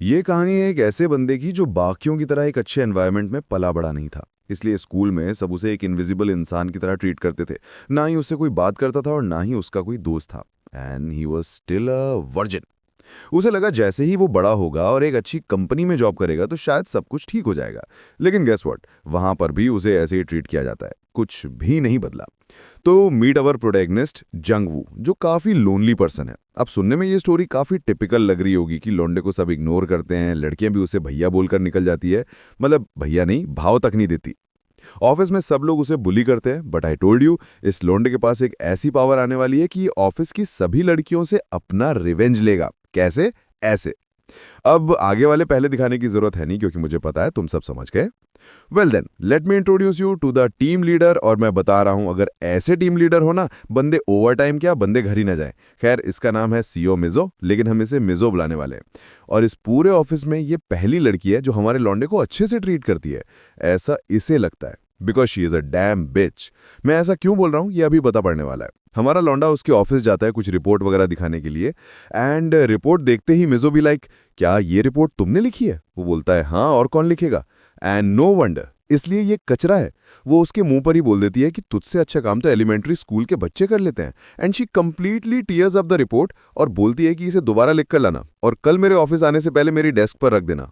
ये कहानी है एक ऐसे बंदे की जो बाकियों की तरह एक अच्छे एनवायरनमेंट में पला बड़ा नहीं था। इसलिए स्कूल में सब उसे एक इनविजिबल इंसान की तरह ट्रीट करते थे। ना ही उससे कोई बात करता था और ना ही उसका कोई दोस्त था। And he was still a virgin. उसे लगा जैसे ही वो बड़ा होगा और एक अच्छी कंपनी में जॉब करेगा तो शायद सब कुछ ठीक हो जाएगा। लेकिन गेस व्हाट, वहां पर भी उसे ऐसे ही ट्रीट किया जाता है, कुछ भी नहीं बदला। तो मीट अवर प्रोटैगनिस्ट जंगवू, जो काफी लोनली पर्सन है। अब सुनने में ये स्टोरी काफी टिपिकल लग रही होगी कि लौंडे को सब इग्नोर करते हैं, लड़कियां भी उसे भैया बोलकर निकल जाती है। मतलब भैया नहीं, भाव तक नहीं देती। ऑफिस में सब लोग उसे बुली करते हैं, बट आई टोल्ड यू, इस लोंडे के पास एक ऐसी पावर आने वाली है कि ये ऑफिस की सभी लड़कियों से अपना रिवेंज लेगा। कैसे? ऐसे। अब आगे वाले पहले दिखाने की जरूरत है नहीं, क्योंकि मुझे पता है तुम सब समझ गए। Well then let me introduce you to the team leader. और मैं बता रहा हूं, अगर ऐसे टीम लीडर हो ना, बंदे ओवर टाइम क्या, बंदे घर ही ना जाए। खैर, इसका नाम है सीओ मिजो, लेकिन हम इसे मिजो बुलाने वाले हैं। और इस पूरे ऑफिस में ये पहली लड़की है जो हमारे लौंडे को अच्छे से ट्रीट करती है। ऐसा इसे लगता है, because she is a damn bitch. मैं ऐसा क्यों बोल रहा हूं, ये अभी पता पड़ने वाला है। हमारा लौंडा उसके ऑफिस जाता है कुछ रिपोर्ट वगैरह दिखाने के लिए। एंड रिपोर्ट देखते ही मिजो भी लाइक, क्या ये रिपोर्ट तुमने लिखी है? वो बोलता है हाँ, और कौन लिखेगा। एंड नो वंडर, इसलिए ये कचरा है। वो उसके मुंह पर ही बोल देती है कि तुझसे अच्छा काम तो एलिमेंट्री स्कूल के बच्चे कर लेते हैं। And she completely tears up the report और बोलती है कि इसे दोबारा लिख कर लाना और कल मेरे ऑफिस आने से पहले मेरी डेस्क पर रख देना।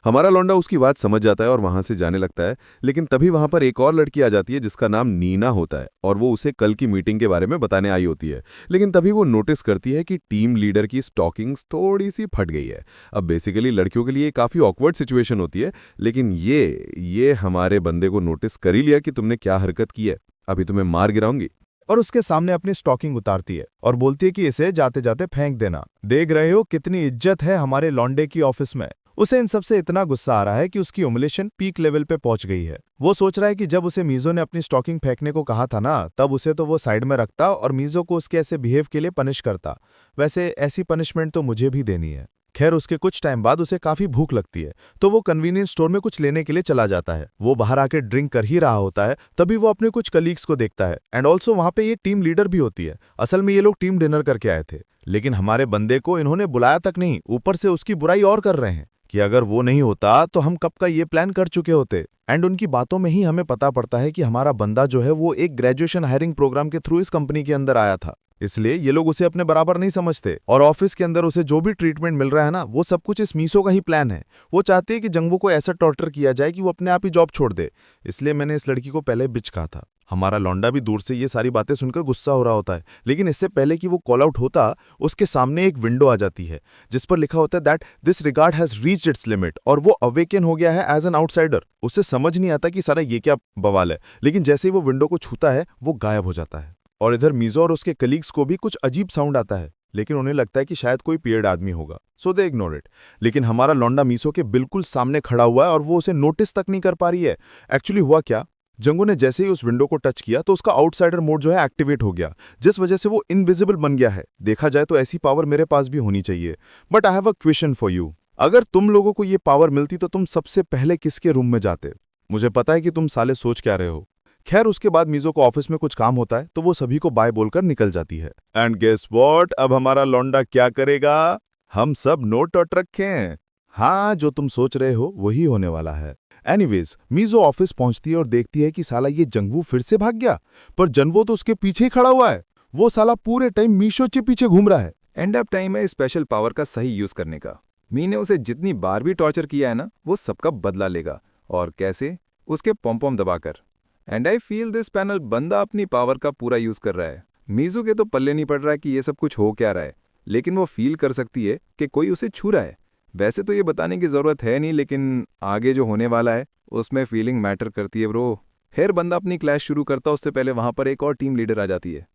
हमारा लौंडा उसकी बात समझ जाता है और वहां से जाने लगता है। लेकिन तभी वहां पर एक और लड़की आ जाती है जिसका नाम नीना होता है, और वो उसे कल की मीटिंग के बारे में बताने आई होती है। लेकिन तभी वो नोटिस करती है कि टीम लीडर की स्टॉकिंग्स थोड़ी सी फट गई है। अब बेसिकली लड़कियों के लिए काफी ऑकवर्ड सिचुएशन होती है, लेकिन ये हमारे बंदे को नोटिस कर ही लिया कि तुमने क्या हरकत की है, अभी तुम्हें मार गिराऊंगी। और उसके सामने अपनी स्टॉकिंग उतारती है और बोलती है कि इसे जाते जाते फेंक देना। देख रहे हो कितनी इज्जत है हमारे लौंडे की ऑफिस में। उसे इन सब से इतना गुस्सा आ रहा है कि उसकी ह्यूमिलेशन पीक लेवल पे पहुंच गई है। वो सोच रहा है कि जब उसे मीजो ने अपनी स्टॉकिंग फेंकने को कहा था ना, तब उसे तो वो साइड में रखता और मीजो को उसके ऐसे बिहेव के लिए पनिश करता। वैसे ऐसी पनिशमेंट तो मुझे भी देनी है। खैर, उसके कुछ टाइम बाद उसे काफी भूख लगती है, तो वो कन्वीनियंस स्टोर में कुछ लेने के लिए चला जाता है। वो बाहर आके ड्रिंक कर ही रहा होता है, तभी वो अपने कुछ कलीग्स को देखता है। एंड ऑल्सो वहां पे ये टीम लीडर भी होती है। असल में ये लोग टीम डिनर करके आए थे, लेकिन हमारे बंदे को इन्होंने बुलाया तक नहीं, ऊपर से उसकी बुराई और कर रहे हैं कि अगर वो नहीं होता तो हम कब का ये प्लान कर चुके होते। एंड उनकी बातों में ही हमें पता पड़ता है कि हमारा बंदा जो है वो एक ग्रेजुएशन हायरिंग प्रोग्राम के थ्रू इस कंपनी के अंदर आया था। इसलिए ये लोग उसे अपने बराबर नहीं समझते, और ऑफिस के अंदर उसे जो भी ट्रीटमेंट मिल रहा है ना, वो सब कुछ इस मीसो का ही प्लान है। वो चाहती है कि जंगवू को ऐसा टॉर्चर किया जाए कि वो अपने आप ही जॉब छोड़ दे। इसलिए मैंने इस लड़की को पहले बिच कहा था। हमारा लौंडा भी दूर से ये सारी बातें सुनकर गुस्सा हो रहा होता है, लेकिन इससे पहले कि वो कॉल आउट होता, उसके सामने एक विंडो आ जाती है जिस पर लिखा होता है that this regard has reached it's limit, और वो अवेकन हो गया है एज एन आउटसाइडर। उसे समझ नहीं आता कि सारा ये क्या बवाल है, लेकिन जैसे ही वो विंडो को छूता है वो गायब हो जाता है। और इधर मीजो और उसके कलीग्स को भी कुछ अजीब साउंड आता है, लेकिन उन्हें लगता है कि शायद कोई पियर्ड आदमी होगा, सो दे इग्नोर इट। लेकिन हमारा लौंडा मीसो के बिल्कुल सामने खड़ा हुआ है और वो उसे नोटिस तक नहीं कर पा रही है। एक्चुअली हुआ क्या, जंगू ने जैसे ही उस विंडो को टच किया तो उसका आउटसाइडर मोड जो है एक्टिवेट हो गया, जिस वजह से वो इनविजिबल बन गया है। देखा जाए तो ऐसी पावर मेरे पास भी होनी चाहिए। But I have a question for you. अगर तुम लोगों को ये पावर मिलती तो तुम सबसे पहले किसके रूम में जाते? मुझे पता है कि तुम साले सोच क्या रहे हो। खैर, उसके बाद मीजो को ऑफिस में कुछ काम होता है तो वो सभी को बाय बोलकर निकल जाती है। एंड गेस व्हाट, अब हमारा लौंडा क्या करेगा? हम सब नोट आउट रखे हैं। हाँ, जो तुम सोच रहे हो वही होने वाला है। एनीवेज, मीजो ऑफिस पहुंचती है और देखती है कि साला ये जंगवू फिर से भाग गया, पर जनवो तो उसके पीछे ही खड़ा हुआ है। वो साला पूरे टाइम मीशो के पीछे घूम रहा है। एंड अब टाइम है स्पेशल पावर का सही यूज करने का। मी ने उसे जितनी बार भी टॉर्चर किया है ना, वो सबका बदला लेगा। और कैसे? उसके पॉम दबाकर। And I feel this panel बंदा अपनी पावर का पूरा यूज कर रहा है। मीजू के तो पल्ले नहीं पड़ रहा है कि ये सब कुछ हो क्या रहा है, लेकिन वो फील कर सकती है कि कोई उसे छू रहा है। वैसे तो ये बताने की जरूरत है नहीं, लेकिन आगे जो होने वाला है उसमें फीलिंग मैटर करती है ब्रो। फिर बंदा अपनी क्लैश शुरू करता, उससे पहले वहां पर एक और टीम लीडर आ जाती है।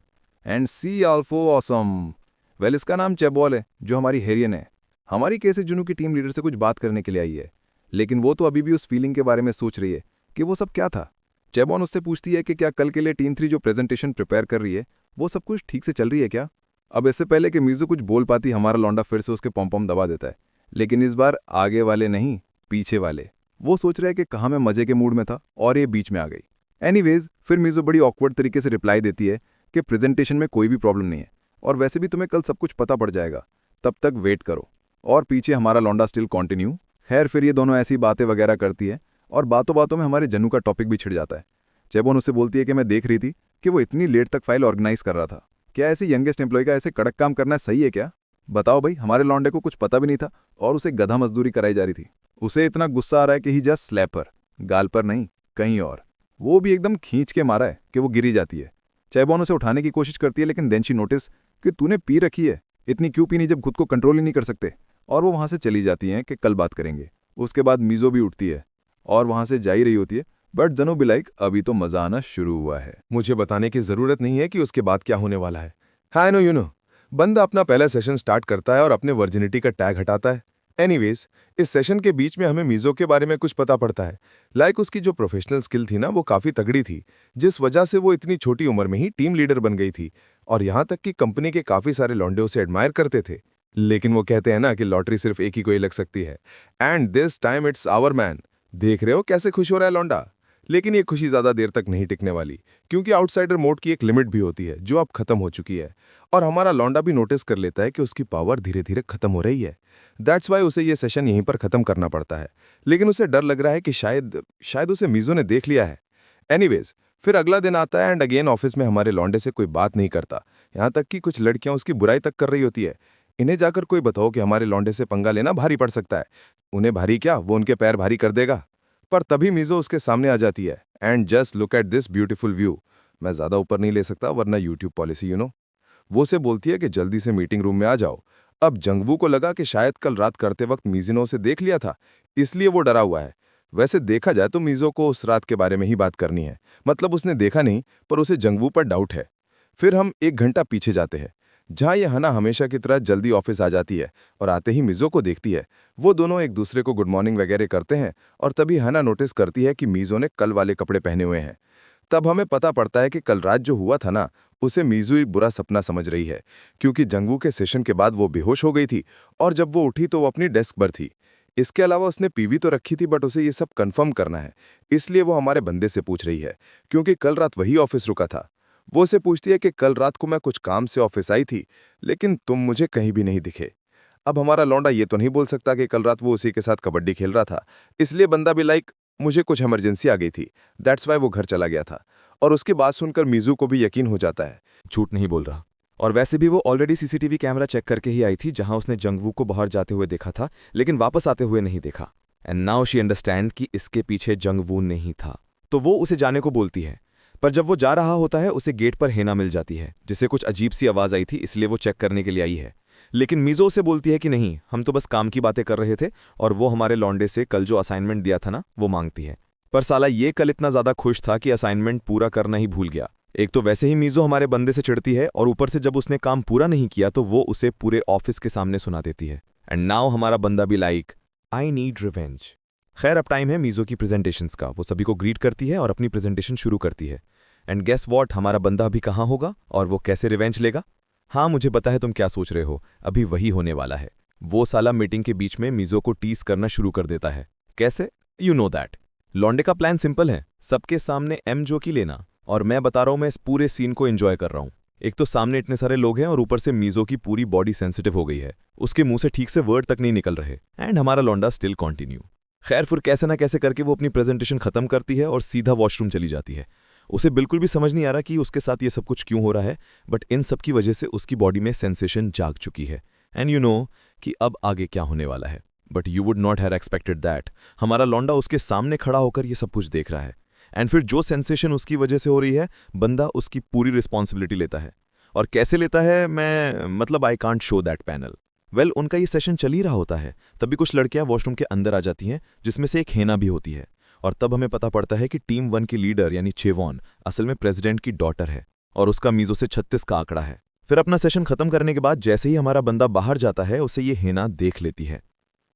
And she also awesome. Well, इसका नाम चेबॉल है, जो हमारी हेरियन है। हमारी केसे जुनू की टीम लीडर से कुछ बात करने के लिए आई है, लेकिन वो तो अभी भी उस फीलिंग के बारे में सोच रही है कि वो सब क्या था। चेबॉन उससे पूछती है कि क्या कल के लिए टीम 3 जो प्रेजेंटेशन प्रिपेयर कर रही है, वो सब कुछ ठीक से चल रही है क्या। अब इससे पहले कि मीजू कुछ बोल पाती, हमारा लौंडा फिर से उसके पॉम दबा देता है, लेकिन इस बार आगे वाले नहीं, पीछे वाले। वो सोच रहा है कि कहाँ मैं मजे के मूड में था और ये बीच में आ गई। एनीवेज, फिर मीजू बड़ी ऑकवर्ड तरीके से रिप्लाई देती है कि प्रेजेंटेशन में कोई भी प्रॉब्लम नहीं है, और वैसे भी तुम्हें कल सब कुछ पता पड़ जाएगा, तब तक वेट करो। और पीछे हमारा लौंडा स्टिल कंटिन्यू। खैर फिर ये दोनों ऐसी बातें वगैरह करती है और बातों बातों में हमारे जनू का टॉपिक भी छिड़ जाता है। चेबोन उससे बोलती है कि मैं देख रही थी कि वो इतनी लेट तक फाइल ऑर्गेनाइज कर रहा था। क्या ऐसे यंगेस्ट एम्प्लॉय का ऐसे कड़क काम करना सही है क्या? बताओ भाई, हमारे लौंडे को कुछ पता भी नहीं था और उसे गधा मजदूरी कराई जा रही थी। उसे इतना गुस्सा आ रहा है कि ही जस्ट स्लैपर, गाल पर नहीं कहीं और। वो भी एकदम खींच के मारा है कि वो गिरी जाती है। चेबोन उसे उठाने की कोशिश करती है, लेकिन देन शी नोटिस कि तूने पी रखी है, इतनी क्यों पीनी जब खुद को कंट्रोल ही नहीं कर सकते। और वो वहां से चली जाती हैं कि कल बात करेंगे। उसके बाद मीजो भी उठती है और वहां से जा ही रही होती है, बट जनू भी लाइक अभी तो मजा आना शुरू हुआ है। मुझे बताने की जरूरत नहीं है कि उसके बाद क्या होने वाला है। हाँ नो यू नो, बंदा अपना पहला सेशन स्टार्ट करता है और अपने वर्जिनिटी का टैग हटाता है। एनीवेज, इस सेशन के बीच में हमें मीजो के बारे में कुछ पता पड़ता है। लाइक उसकी जो प्रोफेशनल स्किल थी ना, वो काफी तगड़ी थी, जिस वजह से वो इतनी छोटी उम्र में ही टीम लीडर बन गई थी। और यहाँ तक कि कंपनी के काफी सारे लौंडे उसे एडमायर करते थे। लेकिन वो कहते हैं ना कि लॉटरी सिर्फ एक ही को ही लग सकती है, and this time it's our man. देख रहे हो कैसे खुश हो रहा है लौंडा। लेकिन ये खुशी ज्यादा देर तक नहीं टिकने वाली, क्योंकि आउटसाइडर मोड की एक लिमिट भी होती है जो अब खत्म हो चुकी है। और हमारा लौंडा भी नोटिस कर लेता है कि उसकी पावर धीरे धीरे खत्म हो रही है। दैट्स वाई उसे ये सेशन यहीं पर खत्म करना पड़ता है। लेकिन उसे डर लग रहा है कि शायद उसे मीजो ने देख लिया है। एनीवेज, फिर अगला दिन आता है एंड अगेन ऑफिस में हमारे लौंडे से कोई बात नहीं करता। यहाँ तक कि कुछ लड़कियां उसकी बुराई तक कर रही होती है। इन्हें जाकर कोई बताओ कि हमारे लौंडे से पंगा लेना भारी पड़ सकता है। उन्हें भारी क्या, वो उनके पैर भारी कर देगा। पर तभी मीजो उसके सामने आ जाती है and just look at this beautiful view. मैं ज्यादा ऊपर नहीं ले सकता वरना यूट्यूब पॉलिसी यू नो। वो से बोलती है कि जल्दी से मीटिंग रूम में आ जाओ। अब जंगवू को लगा कि शायद कल रात करते वक्त मीजी ने उसे देख लिया था, इसलिए वो डरा हुआ है। वैसे देखा जाए तो मीजो को उस रात के बारे में ही बात करनी है, मतलब उसने देखा नहीं, पर उसे जंगवू पर डाउट है। फिर हम 1 घंटा पीछे जाते हैं, जहां ये हना हमेशा की तरह जल्दी ऑफिस आ जाती है और आते ही मीजो को देखती है। वो दोनों एक दूसरे को गुड मॉर्निंग वगैरह करते हैं और तभी हना नोटिस करती है कि मीजो ने कल वाले कपड़े पहने हुए हैं। तब हमें पता पड़ता है कि कल रात जो हुआ था ना, उसे मीजू एक बुरा सपना समझ रही है, क्योंकि जंगवू के सेशन के बाद वो बेहोश हो गई थी और जब वो उठी तो वो अपनी डेस्क पर थी। इसके अलावा उसने पीवी तो रखी थी, बट उसे ये सब कंफर्म करना है, इसलिए वो हमारे बंदे से पूछ रही है, क्योंकि कल रात वही ऑफिस रुका था। वो उसे पूछती है कि कल रात को मैं कुछ काम से ऑफिस आई थी, लेकिन तुम मुझे कहीं भी नहीं दिखे। अब हमारा लौंडा ये तो नहीं बोल सकता कि कल रात वो उसी के साथ कबड्डी खेल रहा था, इसलिए बंदा भी लाइक मुझे कुछ इमरजेंसी आ गई थी, दैट्स वाई वो घर चला गया था। और उसकी बात सुनकर मीजू को भी यकीन हो जाता है। झूठ नहीं बोल रहा। और वैसे भी वो ऑलरेडी सीसीटीवी कैमरा चेक करके ही आई थी, जहां उसने जंगवू को बाहर जाते हुए देखा था, लेकिन वापस आते हुए नहीं देखा। एंड नाउ शी अंडरस्टैंड कि इसके पीछे जंगवू नहीं था, तो वो उसे जाने को बोलती है। पर जब वो जा रहा होता है, उसे गेट पर हेना मिल जाती है, जिसे कुछ अजीब सी आवाज आई थी, इसलिए वो चेक करने के लिए आई है। लेकिन मीजो उसे बोलती है कि नहीं, हम तो बस काम की बातें कर रहे थे, और वो हमारे लौंडे से कल जो असाइनमेंट दिया था ना, वो मांगती है। पर साला ये कल इतना ज्यादा खुश था कि असाइनमेंट पूरा करना ही भूल गया। एक तो वैसे ही मीजो हमारे बंदे से चिढ़ती है, और ऊपर से जब उसने काम पूरा नहीं किया तो वो उसे पूरे ऑफिस के सामने सुना देती है। एंड नाउ हमारा बंदा भी लाइक आई नीड रिवेंज। खैर अब टाइम है मीजो की प्रेजेंटेशंस का। वो सभी को ग्रीट करती है और अपनी प्रेजेंटेशन शुरू करती है। एंड गेस वॉट, हमारा बंदा अभी कहाँ होगा और वो कैसे रिवेंज लेगा? हाँ, मुझे पता है तुम क्या सोच रहे हो, अभी वही होने वाला है। वो साला मीटिंग के बीच में मीजो को टीस करना शुरू कर देता है। कैसे? You know that. लौंडे का प्लान सिंपल है, सबके सामने एम जोकी लेना, और मैं बता रहा हूं मैं इस पूरे सीन को एंजॉय कर रहा हूं। एक तो सामने इतने सारे लोग हैं और ऊपर से मीजो की पूरी बॉडी सेंसिटिव हो गई है, उसके मुंह से ठीक से वर्ड तक नहीं निकल रहे, एंड हमारा लौंडा स्टिल कंटिन्यू। खैर फिर कैसे ना कैसे करके वो अपनी प्रेजेंटेशन खत्म करती है और सीधा वॉशरूम चली जाती है। उसे बिल्कुल भी समझ नहीं आ रहा कि उसके साथ ये सब कुछ क्यों हो रहा है, बट इन सब की वजह से उसकी बॉडी में सेंसेशन जाग चुकी है। एंड यू नो कि अब आगे क्या होने वाला है, but you would not have expected that. हमारा लौंडा उसके सामने खड़ा होकर ये सब कुछ देख रहा है, एंड फिर जो सेंसेशन उसकी वजह से हो रही है, बंदा उसकी पूरी रिस्पॉन्सिबिलिटी लेता है। और कैसे लेता है, मैं I can't show that panel. Well, उनका ये सेशन चल ही रहा होता है, तभी कुछ लड़कियां वॉशरूम के अंदर आ जाती हैं, जिसमें से एक हेना भी होती है। और तब हमें पता पड़ता है कि टीम 1 की लीडर यानी चेवॉन असल में प्रेसिडेंट की डॉटर है, और उसका मीजो से 36 का आंकड़ा है। फिर अपना सेशन खत्म करने के बाद जैसे ही हमारा बंदा बाहर जाता है, उसे ये हेना देख लेती है।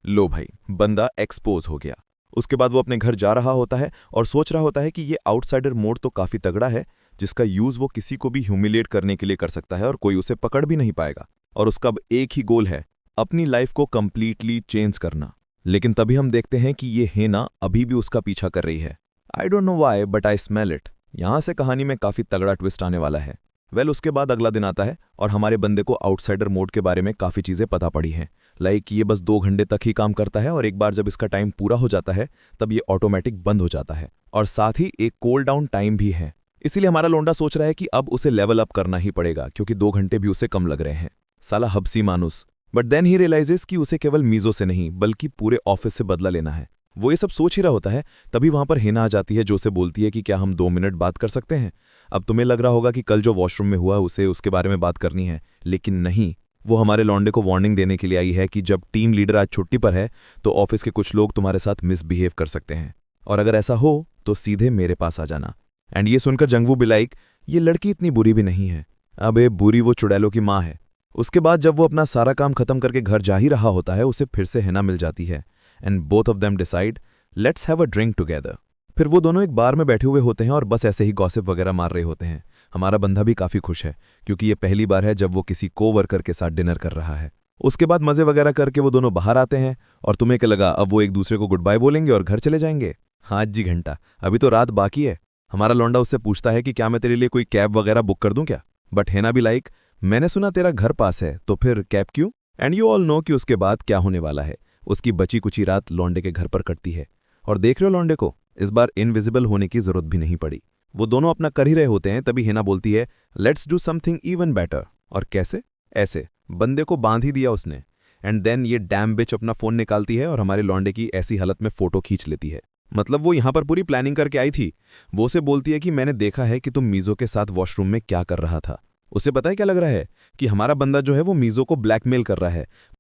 लो भाई, बंदा एक्सपोज हो गया। उसके बाद वो अपने घर जा रहा होता है और सोच रहा होता है कि ये आउटसाइडर मोड तो काफी तगड़ा है, जिसका यूज वो किसी को भी ह्यूमिलेट करने के लिए कर सकता है और कोई उसे पकड़ भी नहीं पाएगा। और उसका अब एक ही गोल है, अपनी लाइफ को कंप्लीटली चेंज करना। लेकिन तभी हम देखते हैं कि ये हेना अभी भी उसका पीछा कर रही है। I don't know why, but I smell it. यहां से कहानी में काफी तगड़ा ट्विस्ट आने वाला है। वेल उसके बाद अगला दिन आता है और हमारे बंदे को आउटसाइडर मोड के बारे में काफ़ी चीज़ें पता पड़ी हैं। लाइक ये बस 2 घंटे तक ही काम करता है और एक बार जब इसका टाइम पूरा हो जाता है तब ये ऑटोमेटिक बंद हो जाता है, और साथ ही एक कूल डाउन टाइम भी है। इसीलिए हमारा लोंडा सोच रहा है कि अब उसे लेवल अप करना ही पड़ेगा क्योंकि 2 घंटे भी उसे कम लग रहे हैं। साला हब्सी मानुस। बट देन ही रियलाइजेस कि उसे केवल मीजो से नहीं बल्कि पूरे ऑफिस से बदला लेना है। वो ये सब सोच ही रहा होता है, तभी वहां पर हिना आ जाती है जो उसे बोलती है कि क्या हम 2 मिनट बात कर सकते हैं। अब तुम्हें लग रहा होगा कि कल जो वॉशरूम में हुआ उसे उसके बारे में बात करनी है, लेकिन नहीं, वो हमारे लौंडे को वार्निंग देने के लिए आई है कि जब टीम लीडर आज छुट्टी पर है तो ऑफिस के कुछ लोग तुम्हारे साथ मिसबिहेव कर सकते हैं, और अगर ऐसा हो तो सीधे मेरे पास आ जाना। एंड ये सुनकर जंगवू भी लाइक, ये लड़की इतनी बुरी भी नहीं है। अबे बुरी वो चुड़ैलों की माँ है। उसके बाद जब वो अपना सारा काम खत्म करके घर जा ही रहा होता है उसे फिर से हिना मिल जाती है and both of them decide let's have a drink together. फिर वो दोनों एक बार में बैठे हुए होते हैं और बस ऐसे ही गॉसिप वगैरह मार रहे होते हैं। हमारा बंदा भी काफ़ी खुश है क्योंकि ये पहली बार है जब वो किसी कोवर्कर के साथ डिनर कर रहा है। उसके बाद मज़े वगैरह करके वो दोनों बाहर आते हैं और तुम्हें क्या लगा अब वो एक दूसरे को गुड बाय बोलेंगे और घर चले जाएंगे? हाँ जी घंटा, अभी तो रात बाकी है। हमारा लौंडा उससे पूछता है कि क्या मैं तेरे लिए कोई कैब वगैरह बुक कर दूं क्या? बट हिना भी लाइक, मैंने सुना तेरा घर पास है तो फिर कैब क्यों? एंड यू ऑल नो कि उसके बाद क्या होने वाला है। उसकी बची कुची रात लौंडे के घर पर कटती है और देख रहे हो लौंडे को इस बार इनविजिबल होने की जरूरत भी नहीं पड़ी। वो दोनों अपना कर ही रहे होते हैं तभी हिना बोलती है let's do something even better. और कैसे? ऐसे बंदे को बांध ही दिया उसने। एंड देन ये डैम बिच अपना फोन निकालती है और हमारे लौंडे की ऐसी हालत में फोटो खींच लेती है। मतलब वो यहां पर पूरी प्लानिंग करके आई थी। वो उसे बोलती है कि मैंने देखा है कि तुम मीजो के साथ वॉशरूम में क्या कर रहा था। उसे पता है क्या लग रहा है कि हमारा बंदा जो है वो मीजो को ब्लैकमेल कर रहा है,